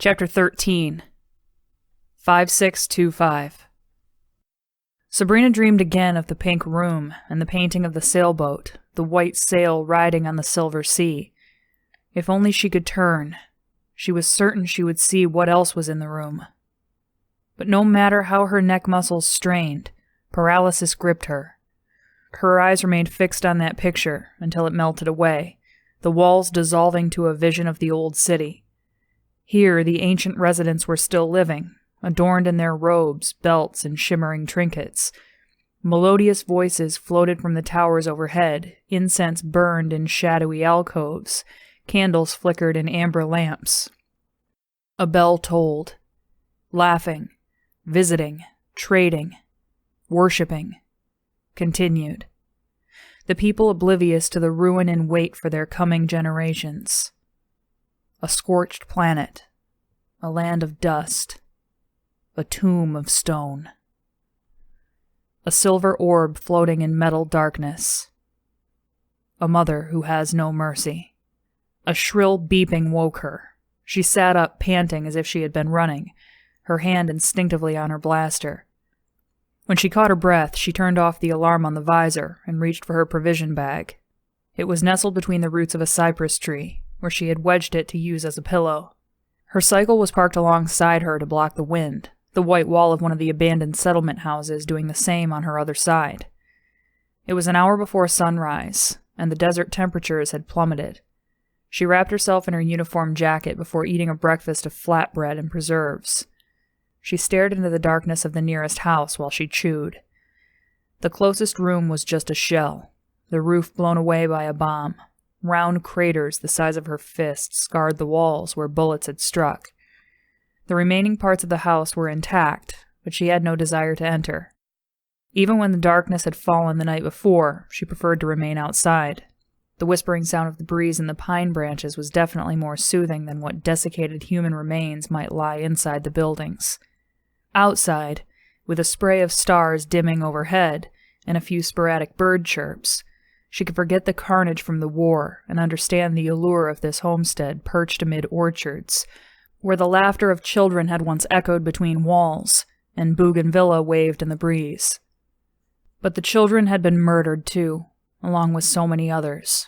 Chapter 13. 5625. Sabrina dreamed again of the pink room and the painting of the sailboat, the white sail riding on the silver sea. If only she could turn, she was certain she would see what else was in the room. But no matter how her neck muscles strained, paralysis gripped her. Her eyes remained fixed on that picture until it melted away, the walls dissolving to a vision of the old city. Here, the ancient residents were still living, adorned in their robes, belts, and shimmering trinkets. Melodious voices floated from the towers overhead, incense burned in shadowy alcoves, candles flickered in amber lamps. A bell tolled. Laughing, visiting, trading, worshipping, continued. The people oblivious to the ruin and wait for their coming generations. A scorched planet, a land of dust, a tomb of stone. A silver orb floating in metal darkness. A mother who has no mercy. A shrill beeping woke her. She sat up, panting as if she had been running, her hand instinctively on her blaster. When she caught her breath, she turned off the alarm on the visor and reached for her provision bag. It was nestled between the roots of a cypress tree, where she had wedged it to use as a pillow. Her cycle was parked alongside her to block the wind, the white wall of one of the abandoned settlement houses doing the same on her other side. It was an hour before sunrise, and the desert temperatures had plummeted. She wrapped herself in her uniform jacket before eating a breakfast of flatbread and preserves. She stared into the darkness of the nearest house while she chewed. The closest room was just a shell, the roof blown away by a bomb. Round craters the size of her fist scarred the walls where bullets had struck. The remaining parts of the house were intact, but she had no desire to enter. Even when the darkness had fallen the night before, she preferred to remain outside. The whispering sound of the breeze in the pine branches was definitely more soothing than what desiccated human remains might lie inside the buildings. Outside, with a spray of stars dimming overhead and a few sporadic bird chirps, she could forget the carnage from the war and understand the allure of this homestead perched amid orchards, where the laughter of children had once echoed between walls and bougainvillea waved in the breeze. But the children had been murdered too, along with so many others.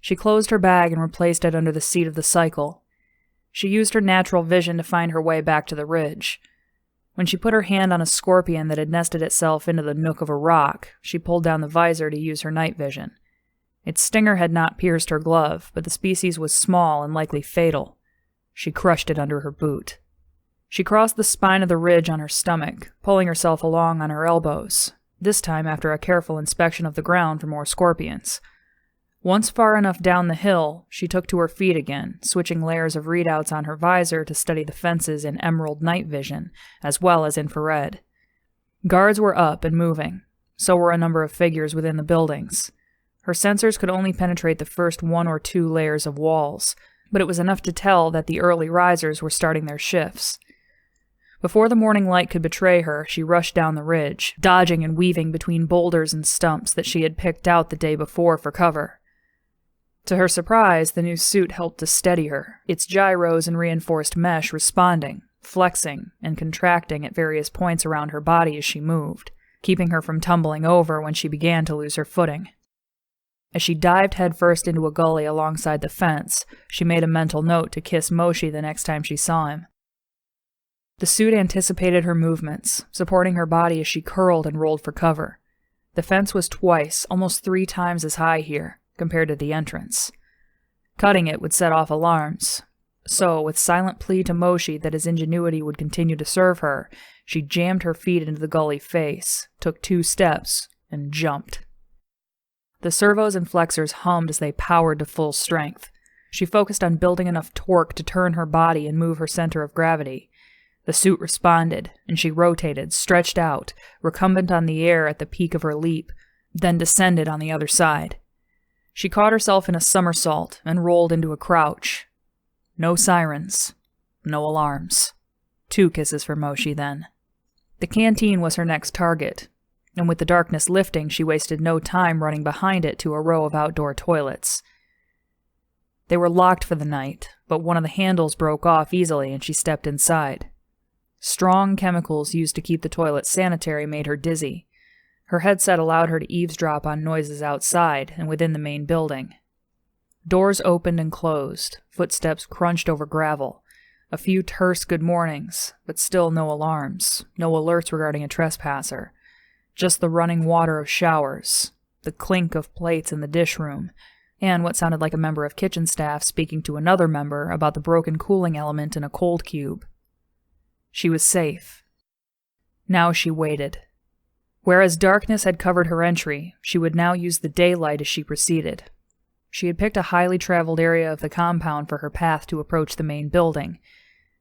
She closed her bag and replaced it under the seat of the cycle. She used her natural vision to find her way back to the ridge. When she put her hand on a scorpion that had nested itself into the nook of a rock, she pulled down the visor to use her night vision. Its stinger had not pierced her glove, but the species was small and likely fatal. She crushed it under her boot. She crossed the spine of the ridge on her stomach, pulling herself along on her elbows, this time after a careful inspection of the ground for more scorpions. Once far enough down the hill, she took to her feet again, switching layers of readouts on her visor to study the fences in emerald night vision, as well as infrared. Guards were up and moving. So were a number of figures within the buildings. Her sensors could only penetrate the first 1 or 2 layers of walls, but it was enough to tell that the early risers were starting their shifts. Before the morning light could betray her, she rushed down the ridge, dodging and weaving between boulders and stumps that she had picked out the day before for cover. To her surprise, the new suit helped to steady her, its gyros and reinforced mesh responding, flexing, and contracting at various points around her body as she moved, keeping her from tumbling over when she began to lose her footing. As she dived headfirst into a gully alongside the fence, she made a mental note to kiss Moshi the next time she saw him. The suit anticipated her movements, supporting her body as she curled and rolled for cover. The fence was twice, almost 3 times as high here, compared to the entrance. Cutting it would set off alarms. So, with silent plea to Moshi that his ingenuity would continue to serve her, she jammed her feet into the gully face, took 2 steps, and jumped. The servos and flexors hummed as they powered to full strength. She focused on building enough torque to turn her body and move her center of gravity. The suit responded, and she rotated, stretched out, recumbent on the air at the peak of her leap, then descended on the other side. She caught herself in a somersault and rolled into a crouch. No sirens. No alarms. 2 kisses for Moshi, then. The canteen was her next target, and with the darkness lifting, she wasted no time running behind it to a row of outdoor toilets. They were locked for the night, but one of the handles broke off easily and she stepped inside. Strong chemicals used to keep the toilet sanitary made her dizzy. Her headset allowed her to eavesdrop on noises outside and within the main building. Doors opened and closed, footsteps crunched over gravel. A few terse good mornings, but still no alarms, no alerts regarding a trespasser. Just the running water of showers, the clink of plates in the dish room, and what sounded like a member of kitchen staff speaking to another member about the broken cooling element in a cold cube. She was safe. Now she waited. Whereas darkness had covered her entry, she would now use the daylight as she proceeded. She had picked a highly traveled area of the compound for her path to approach the main building.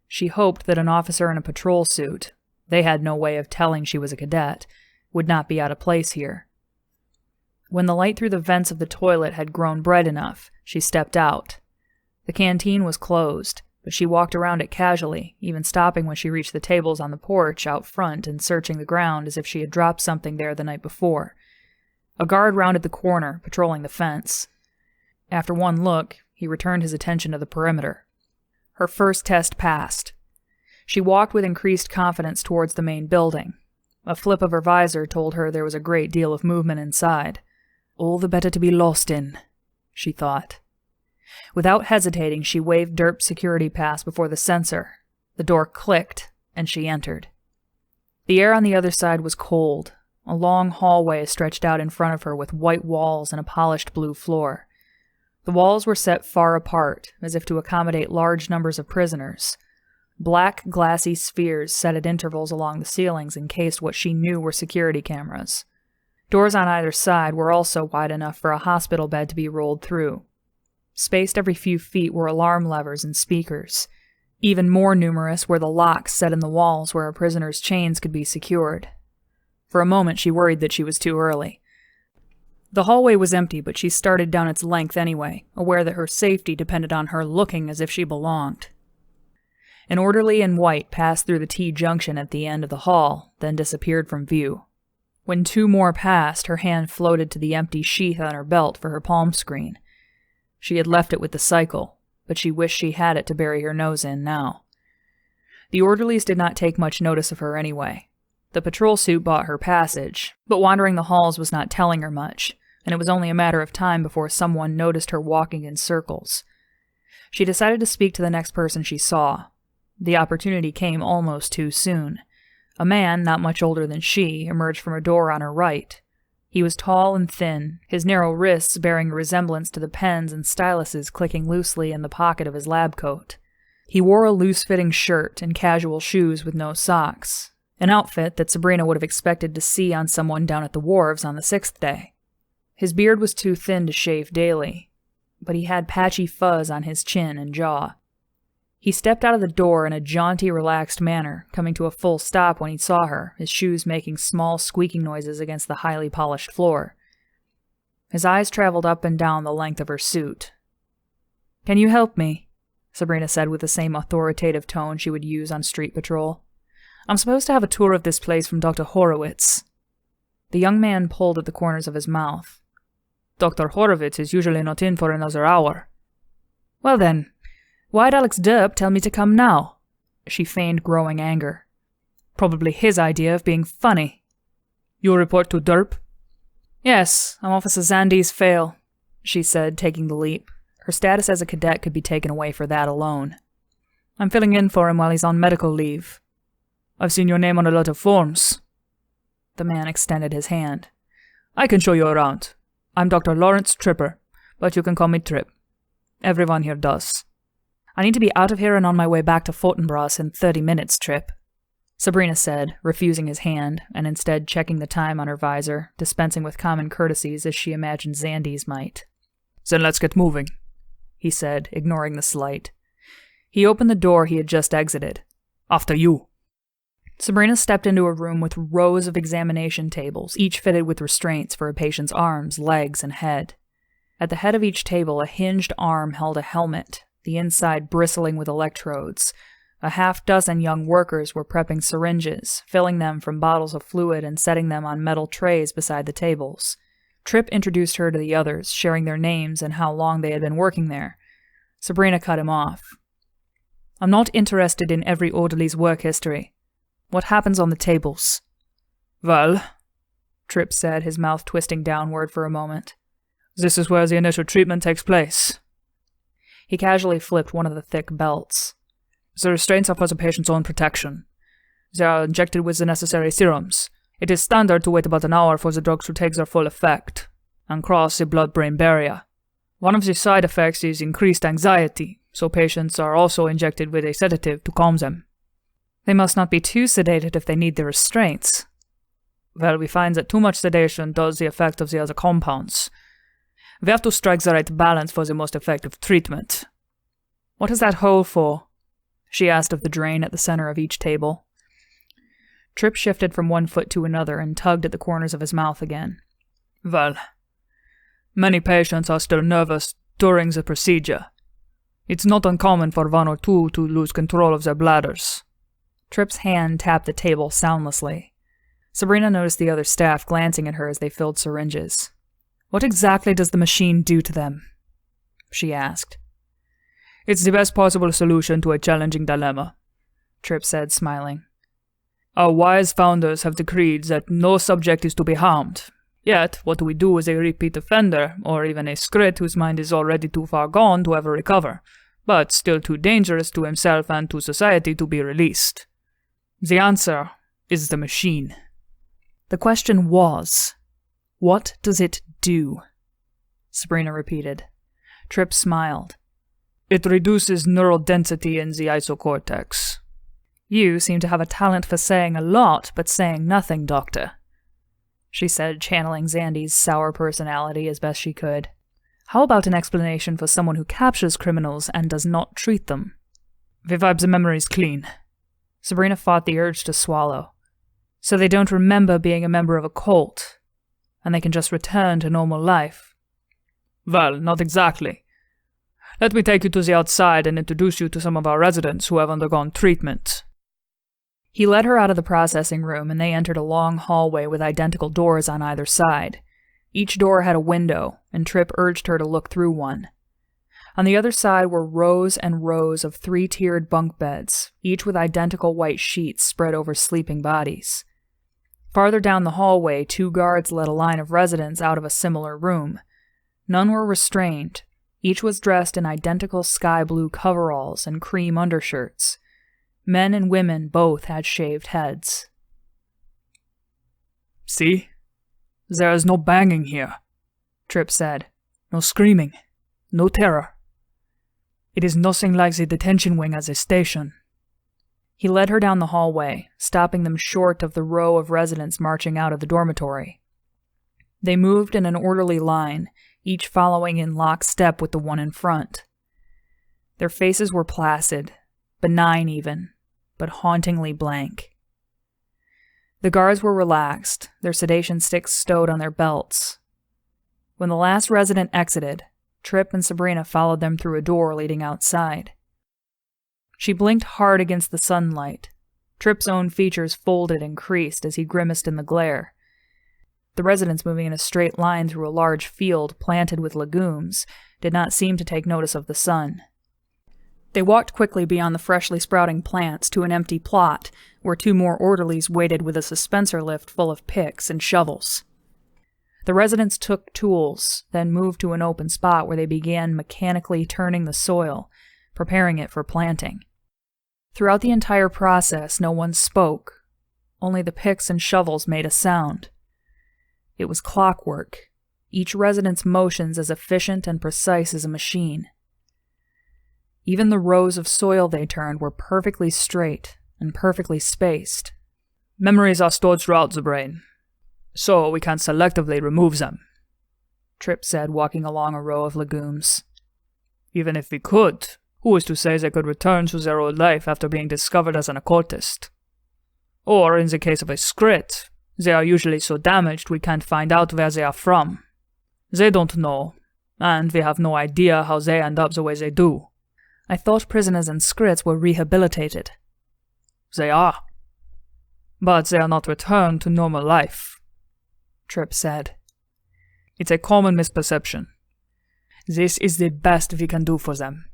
She hoped that an officer in a patrol suit, they had no way of telling she was a cadet, would not be out of place here. When the light through the vents of the toilet had grown bright enough, she stepped out. The canteen was closed, but she walked around it casually, even stopping when she reached the tables on the porch out front and searching the ground as if she had dropped something there the night before. A guard rounded the corner, patrolling the fence. After one look, he returned his attention to the perimeter. Her first test passed. She walked with increased confidence towards the main building. A flip of her visor told her there was a great deal of movement inside. All the better to be lost in, she thought. Without hesitating, she waved Derp's security pass before the sensor. The door clicked, and she entered. The air on the other side was cold. A long hallway stretched out in front of her with white walls and a polished blue floor. The walls were set far apart, as if to accommodate large numbers of prisoners. Black, glassy spheres set at intervals along the ceilings encased what she knew were security cameras. Doors on either side were also wide enough for a hospital bed to be rolled through. Spaced every few feet were alarm levers and speakers. Even more numerous were the locks set in the walls where a prisoner's chains could be secured. For a moment she worried that she was too early. The hallway was empty, but she started down its length anyway, aware that her safety depended on her looking as if she belonged. An orderly in white passed through the T-junction at the end of the hall, then disappeared from view. When two more passed, her hand floated to the empty sheath on her belt for her palm screen. She had left it with the cycle, but she wished she had it to bury her nose in now. The orderlies did not take much notice of her anyway. The patrol suit bought her passage, but wandering the halls was not telling her much, and it was only a matter of time before someone noticed her walking in circles. She decided to speak to the next person she saw. The opportunity came almost too soon. A man, not much older than she, emerged from a door on her right. He was tall and thin, his narrow wrists bearing a resemblance to the pens and styluses clicking loosely in the pocket of his lab coat. He wore a loose-fitting shirt and casual shoes with no socks, an outfit that Sabrina would have expected to see on someone down at the wharves on the 6th day. His beard was too thin to shave daily, but he had patchy fuzz on his chin and jaw. He stepped out of the door in a jaunty, relaxed manner, coming to a full stop when he saw her, his shoes making small squeaking noises against the highly polished floor. His eyes traveled up and down the length of her suit. "Can you help me?" Sabrina said with the same authoritative tone she would use on street patrol. "I'm supposed to have a tour of this place from Dr. Horowitz." The young man pulled at the corners of his mouth. "Dr. Horowitz is usually not in for another hour." "Well then, why'd Alex Derp tell me to come now?" She feigned growing anger. "Probably his idea of being funny." "You report to Derp?" "Yes, I'm Officer Zandy's fail," she said, taking the leap. Her status as a cadet could be taken away for that alone. "I'm filling in for him while he's on medical leave." "I've seen your name on a lot of forms." The man extended his hand. "I can show you around. I'm Dr. Lawrence Tripper, but you can call me Trip. Everyone here does." "I need to be out of here and on my way back to Fortinbras in 30 minutes, Trip," Sabrina said, refusing his hand, and instead checking the time on her visor, dispensing with common courtesies as she imagined Zandy's might. "Then let's get moving," he said, ignoring the slight. He opened the door he had just exited. "After you." Sabrina stepped into a room with rows of examination tables, each fitted with restraints for a patient's arms, legs, and head. At the head of each table, a hinged arm held a helmet, the inside bristling with electrodes. A half-dozen young workers were prepping syringes, filling them from bottles of fluid and setting them on metal trays beside the tables. Tripp introduced her to the others, sharing their names and how long they had been working there. Sabrina cut him off. I'm not interested in every orderly's work history. What happens on the tables? Well, Tripp said, his mouth twisting downward for a moment. This is where the initial treatment takes place. He casually flipped one of the thick belts. The restraints are for the patient's own protection. They are injected with the necessary serums. It is standard to wait about an hour for the drugs to take their full effect and cross the blood-brain barrier. One of the side effects is increased anxiety, so patients are also injected with a sedative to calm them. They must not be too sedated if they need the restraints. Well, we find that too much sedation does the effect of the other compounds. We have to strike the right balance for the most effective treatment. What is that hole for? She asked of the drain at the center of each table. Tripp shifted from one foot to another and tugged at the corners of his mouth again. Well, many patients are still nervous during the procedure. It's not uncommon for one or two to lose control of their bladders. Tripp's hand tapped the table soundlessly. Sabrina noticed the other staff glancing at her as they filled syringes. What exactly does the machine do to them? She asked. It's the best possible solution to a challenging dilemma, Tripp said, smiling. Our wise founders have decreed that no subject is to be harmed. Yet, what do we do with a repeat offender, or even a scrit whose mind is already too far gone to ever recover, but still too dangerous to himself and to society to be released? The answer is the machine. The question was, what does it do? Sabrina repeated. Tripp smiled. It reduces neural density in the isocortex. You seem to have a talent for saying a lot, but saying nothing, Doctor, she said, channeling Zandy's sour personality as best she could. How about an explanation for someone who captures criminals and does not treat them? We wipe the memories clean. Sabrina fought the urge to swallow. So they don't remember being a member of a cult, and they can just return to normal life. Well, not exactly. Let me take you to the outside and introduce you to some of our residents who have undergone treatment. He led her out of the processing room, and they entered a long hallway with identical doors on either side. Each door had a window, and Tripp urged her to look through one. On the other side were rows and rows of 3-tiered bunk beds, each with identical white sheets spread over sleeping bodies. Farther down the hallway, 2 guards led a line of residents out of a similar room. None were restrained. Each was dressed in identical sky-blue coveralls and cream undershirts. Men and women both had shaved heads. See? There is no banging here, Tripp said. No screaming. No terror. It is nothing like the detention wing at the station. He led her down the hallway, stopping them short of the row of residents marching out of the dormitory. They moved in an orderly line, each following in lockstep with the one in front. Their faces were placid, benign even, but hauntingly blank. The guards were relaxed, their sedation sticks stowed on their belts. When the last resident exited, Tripp and Sabrina followed them through a door leading outside. She blinked hard against the sunlight. Tripp's own features folded and creased as he grimaced in the glare. The residents moving in a straight line through a large field planted with legumes did not seem to take notice of the sun. They walked quickly beyond the freshly sprouting plants to an empty plot, where 2 more orderlies waited with a suspensor lift full of picks and shovels. The residents took tools, then moved to an open spot where they began mechanically turning the soil, preparing it for planting. Throughout the entire process, no one spoke. Only the picks and shovels made a sound. It was clockwork, each resident's motions as efficient and precise as a machine. Even the rows of soil they turned were perfectly straight and perfectly spaced. Memories are stored throughout the brain, so we can selectively remove them, Tripp said, walking along a row of legumes. Even if we could, who is to say they could return to their old life after being discovered as an occultist? Or, in the case of a scrit, they are usually so damaged we can't find out where they are from. They don't know, and we have no idea how they end up the way they do. I thought prisoners and scrits were rehabilitated. They are. But they are not returned to normal life, Tripp said. It's a common misperception. This is the best we can do for them.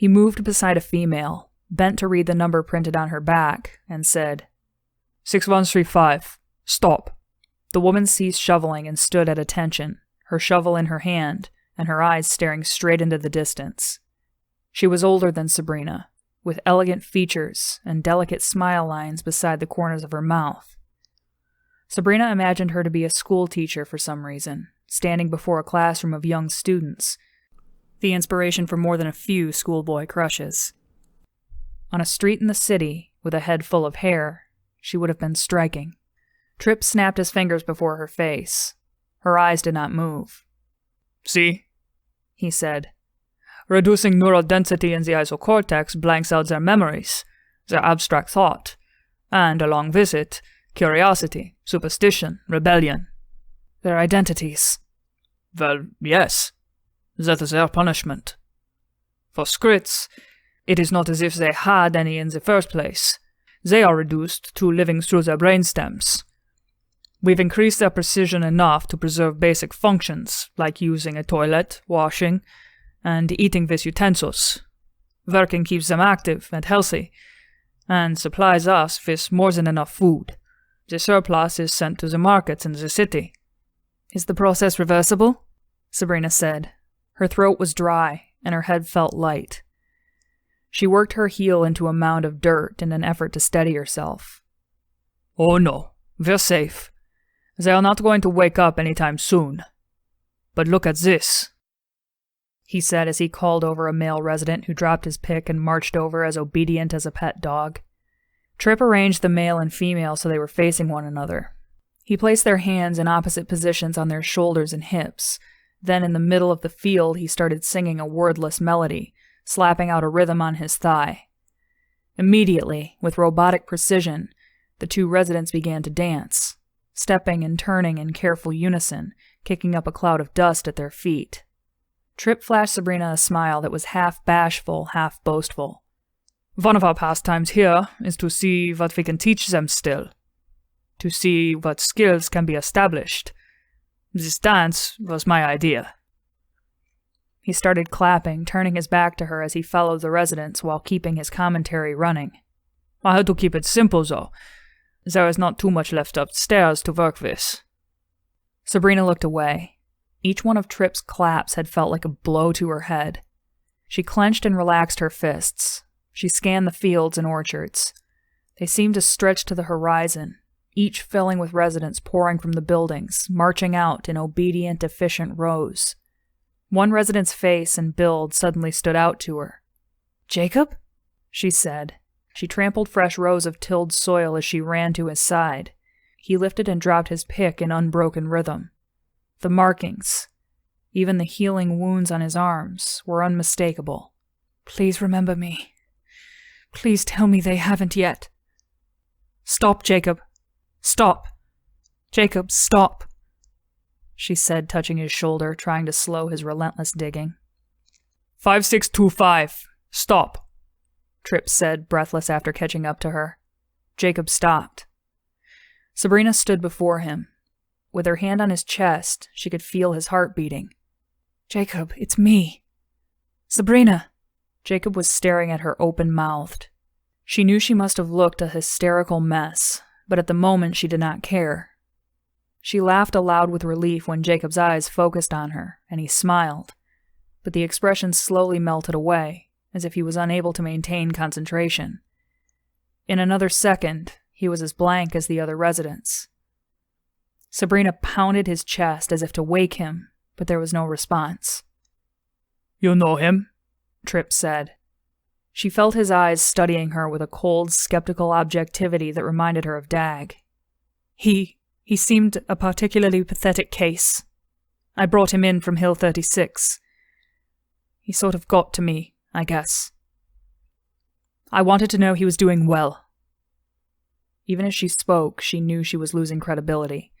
He moved beside a female, bent to read the number printed on her back, and said, 6135. Stop. The woman ceased shoveling and stood at attention, her shovel in her hand, and her eyes staring straight into the distance. She was older than Sabrina, with elegant features and delicate smile lines beside the corners of her mouth. Sabrina imagined her to be a school teacher for some reason, standing before a classroom of young students, the inspiration for more than a few schoolboy crushes. On a street in the city, with a head full of hair, she would have been striking. Tripp snapped his fingers before her face. Her eyes did not move. See? He said. Reducing neural density in the isocortex blanks out their memories, their abstract thought, and, along with it, curiosity, superstition, rebellion. Their identities. Well, yes. That is their punishment. For Skritz, it is not as if they had any in the first place. They are reduced to living through their brainstems. We've increased their precision enough to preserve basic functions, like using a toilet, washing, and eating with utensils. Working keeps them active and healthy, and supplies us with more than enough food. The surplus is sent to the markets in the city. Is the process reversible? Sabrina said. Her throat was dry, and her head felt light. She worked her heel into a mound of dirt in an effort to steady herself. Oh no, we're safe. They are not going to wake up anytime soon. But look at this, he said as he called over a male resident who dropped his pick and marched over as obedient as a pet dog. Tripp arranged the male and female so they were facing one another. He placed their hands in opposite positions on their shoulders and hips. Then in the middle of the field he started singing a wordless melody, slapping out a rhythm on his thigh. Immediately, with robotic precision, the two residents began to dance, stepping and turning in careful unison, kicking up a cloud of dust at their feet. Tripp flashed Sabrina a smile that was half bashful, half boastful. One of our pastimes here is to see what we can teach them still. To see what skills can be established. This dance was my idea. He started clapping, turning his back to her as he followed the residents while keeping his commentary running. I had to keep it simple, though. There is not too much left upstairs to work with. Sabrina looked away. Each one of Tripp's claps had felt like a blow to her head. She clenched and relaxed her fists. She scanned the fields and orchards. They seemed to stretch to the horizon, each filling with residents pouring from the buildings, marching out in obedient, efficient rows. One resident's face and build suddenly stood out to her. "Jacob?" she said. She trampled fresh rows of tilled soil as she ran to his side. He lifted and dropped his pick in unbroken rhythm. The markings, even the healing wounds on his arms, were unmistakable. "Please remember me. Please tell me they haven't yet." "Stop, Jacob. Stop. Jacob, stop," she said, touching his shoulder, trying to slow his relentless digging. 5625. Stop, Tripp said, breathless after catching up to her. Jacob stopped. Sabrina stood before him. With her hand on his chest, she could feel his heart beating. "Jacob, it's me. Sabrina." Jacob was staring at her open-mouthed. She knew she must have looked a hysterical mess, but at the moment she did not care. She laughed aloud with relief when Jacob's eyes focused on her, and he smiled, but the expression slowly melted away, as if he was unable to maintain concentration. In another second, he was as blank as the other residents. Sabrina pounded his chest as if to wake him, but there was no response. "You know him?" Tripp said. She felt his eyes studying her with a cold, skeptical objectivity that reminded her of Dag. He seemed a particularly pathetic case. I brought him in from Hill 36. He sort of got to me, I guess. I wanted to know he was doing well." Even as she spoke, she knew she was losing credibility.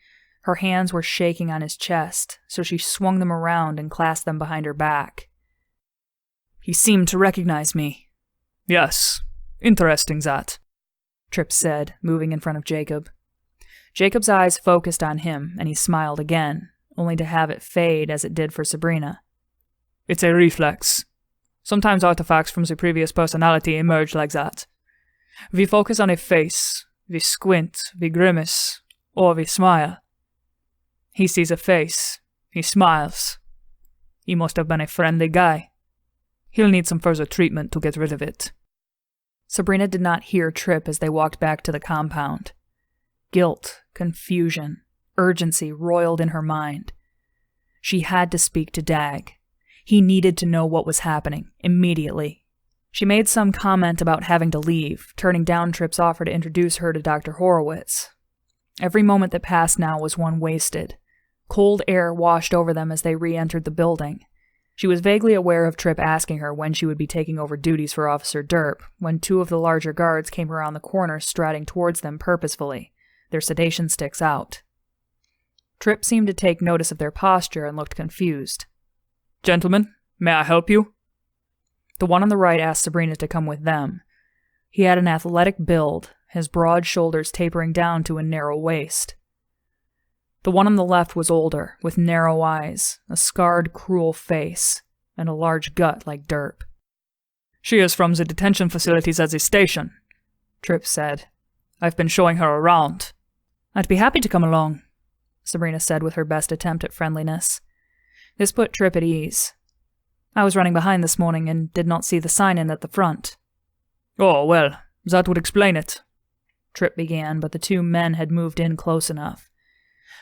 Her hands were shaking on his chest, so she swung them around and clasped them behind her back. "He seemed to recognize me." "Yes, interesting that," Tripp said, moving in front of Jacob. Jacob's eyes focused on him, and he smiled again, only to have it fade as it did for Sabrina. "It's a reflex. Sometimes artifacts from the previous personality emerge like that. We focus on a face, we squint, we grimace, or we smile. He sees a face, he smiles. He must have been a friendly guy. He'll need some further treatment to get rid of it. Sabrina did not hear Tripp as they walked back to the compound. Guilt, confusion, urgency roiled in her mind. She had to speak to Dag. He needed to know what was happening, immediately. She made some comment about having to leave, turning down Tripp's offer to introduce her to Dr. Horowitz. Every moment that passed now was one wasted. Cold air washed over them as they re-entered the building. She was vaguely aware of Tripp asking her when she would be taking over duties for Officer Derp, when two of the larger guards came around the corner striding towards them purposefully, their sedation sticks out. Tripp seemed to take notice of their posture and looked confused. Gentlemen, may I help you? The one on the right asked Sabrina to come with them. He had an athletic build, his broad shoulders tapering down to a narrow waist. The one on the left was older, with narrow eyes, a scarred, cruel face, and a large gut like Derp. She is from the detention facilities at the station, Tripp said. I've been showing her around. I'd be happy to come along, Sabrina said with her best attempt at friendliness. This put Tripp at ease. I was running behind this morning and did not see the sign-in at the front. Oh, well, that would explain it, Tripp began, but the two men had moved in close enough.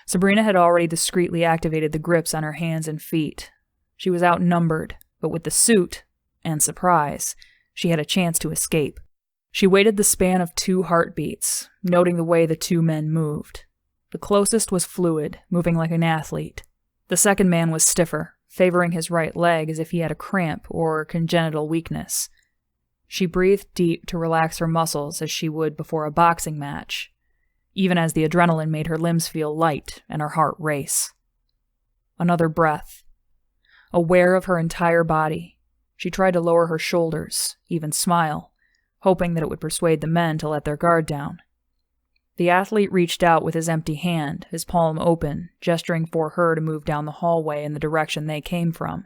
Sabrina had already discreetly activated the grips on her hands and feet. She was outnumbered, but with the suit, and surprise, she had a chance to escape. She waited the span of 2 heartbeats, noting the way the two men moved. The closest was fluid, moving like an athlete. The second man was stiffer, favoring his right leg as if he had a cramp or congenital weakness. She breathed deep to relax her muscles as she would before a boxing match, even as the adrenaline made her limbs feel light and her heart race. Another breath. Aware of her entire body, she tried to lower her shoulders, even smile, hoping that it would persuade the men to let their guard down. The athlete reached out with his empty hand, his palm open, gesturing for her to move down the hallway in the direction they came from.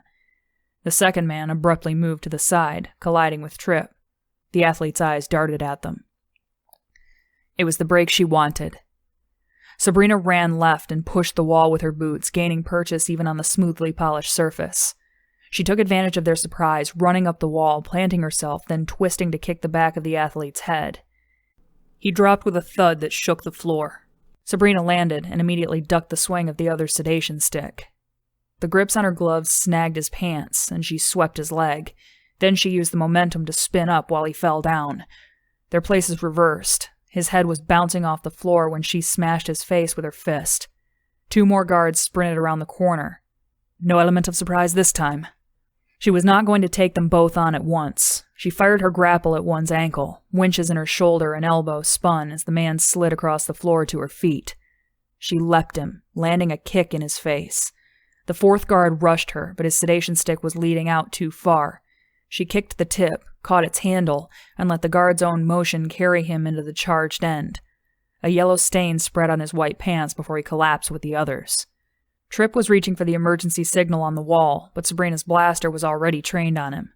The second man abruptly moved to the side, colliding with Tripp. The athlete's eyes darted at them. It was the break she wanted. Sabrina ran left and pushed the wall with her boots, gaining purchase even on the smoothly polished surface. She took advantage of their surprise, running up the wall, planting herself, then twisting to kick the back of the athlete's head. He dropped with a thud that shook the floor. Sabrina landed and immediately ducked the swing of the other's sedation stick. The grips on her gloves snagged his pants, and she swept his leg. Then she used the momentum to spin up while he fell down. Their places reversed. His head was bouncing off the floor when she smashed his face with her fist. 2 more guards sprinted around the corner. No element of surprise this time. She was not going to take them both on at once. She fired her grapple at one's ankle, winches in her shoulder and elbow spun as the man slid across the floor to her feet. She leapt him, landing a kick in his face. The 4th guard rushed her, but his sedation stick was leading out too far. She kicked the tip, caught its handle, and let the guard's own motion carry him into the charged end. A yellow stain spread on his white pants before he collapsed with the others. Tripp was reaching for the emergency signal on the wall, but Sabrina's blaster was already trained on him.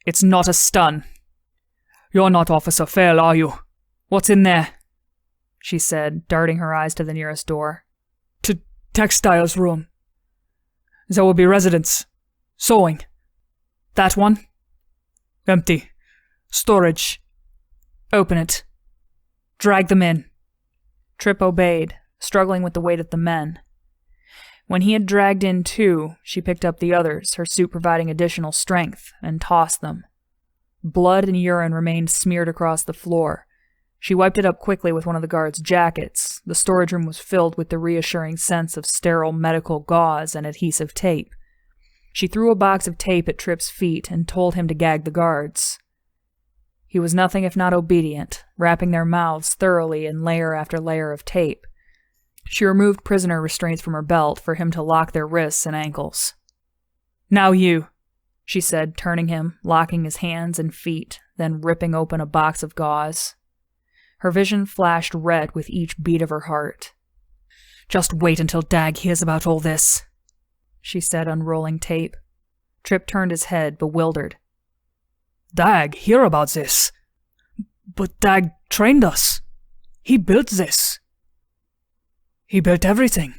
It's not a stun. You're not Officer Fail, are you? What's in there? She said, darting her eyes to the nearest door. To textiles room. There will be residents. Sewing. That one? Empty. Storage. Open it. Drag them in. Tripp obeyed, struggling with the weight of the men. When he had dragged in 2, she picked up the others, her suit providing additional strength, and tossed them. Blood and urine remained smeared across the floor. She wiped it up quickly with one of the guards' jackets. The storage room was filled with the reassuring sense of sterile medical gauze and adhesive tape. She threw a box of tape at Tripp's feet and told him to gag the guards. He was nothing if not obedient, wrapping their mouths thoroughly in layer after layer of tape. She removed prisoner restraints from her belt for him to lock their wrists and ankles. Now you, she said, turning him, locking his hands and feet, then ripping open a box of gauze. Her vision flashed red with each beat of her heart. Just wait until Dag hears about all this, she said, unrolling tape. Tripp turned his head, bewildered. Dag, hear about this. But Dag trained us. He built this. He built everything.